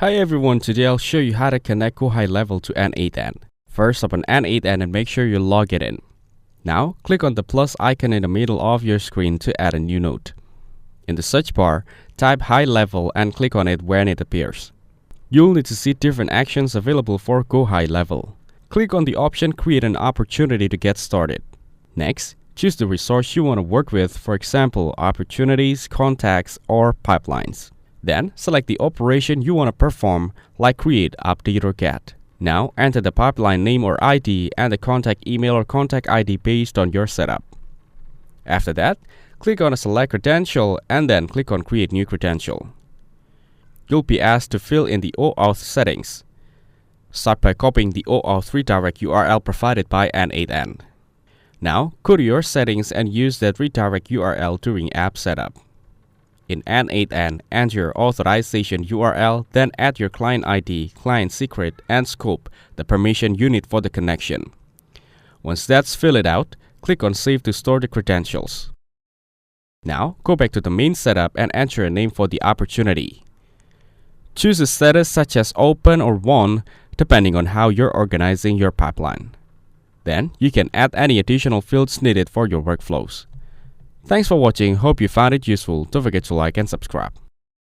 Hi everyone, today I'll show you how to connect GoHighLevel to n8n. First, open n8n and make sure you log it in. Now, click on the plus icon in the middle of your screen to add a new node. In the search bar, type HighLevel and click on it when it appears. You'll need to see different actions available for GoHighLevel. Click on the option Create an Opportunity to get started. Next, choose the resource you want to work with, for example, opportunities, contacts, or pipelines. Then, select the operation you want to perform, like create, update, or get. Now, enter the pipeline name or ID and the contact email or contact ID based on your setup. After that, click on a select credential and then click on Create New Credential. You'll be asked to fill in the OAuth settings. Start by copying the OAuth redirect URL provided by n8n. Now, go to your settings and use that redirect URL during app setup. In n8n, enter your authorization URL, then add your client ID, client secret, and scope, the permission you need for the connection. Once that's filled out, click on Save to store the credentials. Now, go back to the main setup and enter a name for the opportunity. Choose a status such as Open or Won, depending on how you're organizing your pipeline. Then, you can add any additional fields needed for your workflows. Thanks for watching, hope you found it useful. Don't forget to like and subscribe.